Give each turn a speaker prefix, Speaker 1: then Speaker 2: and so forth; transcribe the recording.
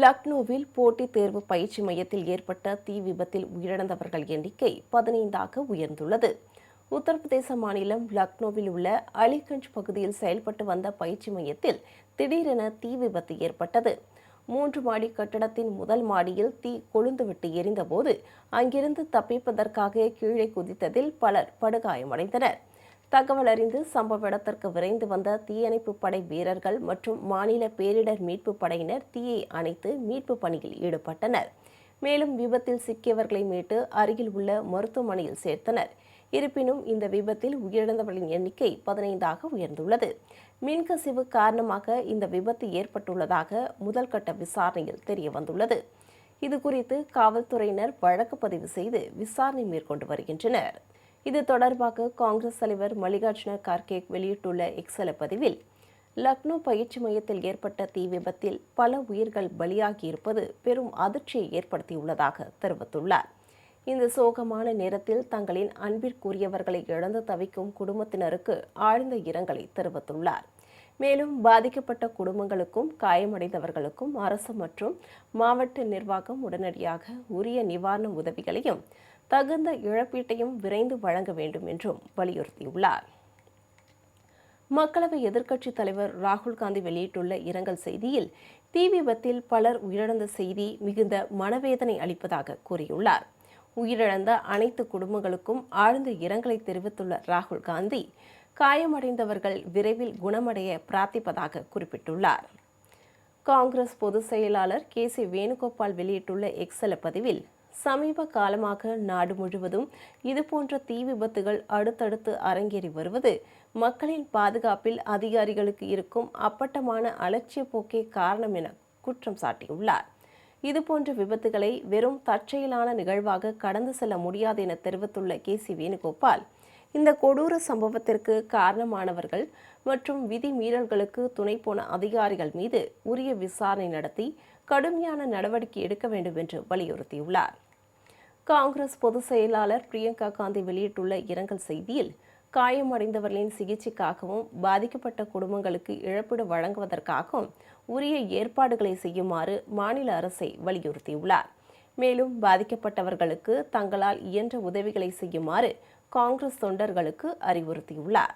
Speaker 1: லக்னோவில் போட்டித் தேர்வு பயிற்சி மையத்தில் ஏற்பட்ட தீ விபத்தில் உயிரிழந்தவர்கள் எண்ணிக்கை 15ஆக உயர்ந்துள்ளது. உத்தரப்பிரதேச மாநிலம் லக்னோவில் உள்ள அலிகஞ்ச் பகுதியில் செயல்பட்டு வந்த பயிற்சி மையத்தில் திடீரென தீ விபத்து ஏற்பட்டது. 3 மாடி கட்டடத்தின் முதல் மாடியில் தீ கொழுந்துவிட்டு எரிந்தபோது அங்கிருந்து தப்பிப்பதற்காக கீழே குதித்ததில் பலர் படுகாயமடைந்தனர். தகவல் அறிந்து சம்பவ இடத்திற்கு விரைந்து வந்த தீயணைப்பு படை வீரர்கள் மற்றும் மாநில பேரிடர் மீட்பு படையினர் தீயை அணைத்து மீட்பு பணியில் ஈடுபட்டனர். மேலும் விபத்தில் சிக்கியவர்களை மீட்டு அருகில் உள்ள மருத்துவமனையில் சேர்த்தனர். இருப்பினும் இந்த விபத்தில் உயிரிழந்தவர்களின் எண்ணிக்கை 15ஆக உயர்ந்துள்ளது. மின்கசிவு காரணமாக இந்த விபத்து ஏற்பட்டுள்ளதாக முதல்கட்ட விசாரணையில் தெரியவந்துள்ளது. இதுகுறித்து காவல்துறையினர் வழக்கு பதிவு செய்து விசாரணை மேற்கொண்டு வருகின்றனர். இது தொடர்பாக காங்கிரஸ் தலைவர் மல்லிகார்ஜுன கார்கே வெளியிட்டுள்ள எக்ஸல பதிவில், லக்னோ பயிற்சி மையத்தில் ஏற்பட்ட தீ விபத்தில் பல உயிர்கள் பலியாகியிருப்பது பெரும் அதிர்ச்சியை ஏற்படுத்தியுள்ளதாக தெரிவித்துள்ளார். இந்த சோகமான நேரத்தில் தங்களின் அன்பிற்குரியவர்களை இழந்து தவிக்கும் குடும்பத்தினருக்கு ஆழ்ந்த இரங்கலை தெரிவித்துள்ளார். மேலும் பாதிக்கப்பட்ட குடும்பங்களுக்கும் காயமடைந்தவர்களுக்கும் அரசு மற்றும் மாவட்ட நிர்வாகம் உடனடியாக உரிய நிவாரண உதவிகளையும் தகுந்த இழப்பீட்டையும் விரைந்து வழங்க வேண்டும் என்றும் வலியுறுத்தியுள்ளார். மக்களவை எதிர்க்கட்சித் தலைவர் ராகுல் காந்தி வெளியிட்டுள்ள இரங்கல் செய்தியில், தீ விபத்தில் பலர் உயிரிழந்த செய்தி மிகுந்த மனவேதனை அளிப்பதாக கூறியுள்ளார். உயிரிழந்த அனைத்து குடும்பங்களுக்கும் ஆழ்ந்த இரங்கலை தெரிவித்துள்ள ராகுல் காந்தி, காயமடைந்தவர்கள் விரைவில் குணமடைய பிரார்த்திப்பதாக குறிப்பிட்டுள்ளார். காங்கிரஸ் பொதுச் செயலாளர் கே.சி. வேணுகோபால் வெளியிட்டுள்ள எக்ஸல பதிவில், சமீப காலமாக நாடு முழுவதும் இதுபோன்ற தீ விபத்துகள் அடுத்தடுத்து அரங்கேறி வருவது மக்களின் பாதுகாப்பில் அதிகாரிகளுக்கு இருக்கும் அப்பட்டமான அலட்சிய போக்கே காரணம் என குற்றம் சாட்டியுள்ளார். இதுபோன்ற விபத்துகளை வெறும் தற்செயலான நிகழ்வாக கடந்து செல்ல முடியாது என தெரிவித்துள்ள கே.சி. வேணுகோபால், இந்த கொடூர சம்பவத்திற்கு காரணமானவர்கள் மற்றும் விதி மீறல்களுக்கு துணை போன அதிகாரிகள் மீது உரிய விசாரணை நடத்தி கடுமையான நடவடிக்கை எடுக்க வேண்டும் என்று வலியுறுத்தியுள்ளார். காங்கிரஸ் பொதுச் செயலாளர் பிரியங்கா காந்தி வெளியிட்டுள்ள இரங்கல் செய்தியில், காயமடைந்தவர்களின் சிகிச்சைக்காகவும் பாதிக்கப்பட்ட குடும்பங்களுக்கு இழப்பீடு வழங்குவதற்காகவும் உரிய ஏற்பாடுகளை செய்யுமாறு மாநில அரசை வலியுறுத்தியுள்ளார். மேலும் பாதிக்கப்பட்டவர்களுக்கு தங்களால் இயன்ற உதவிகளை செய்யுமாறு காங்கிரஸ் தொண்டர்களுக்கு அறிவுறுத்தியுள்ளார்.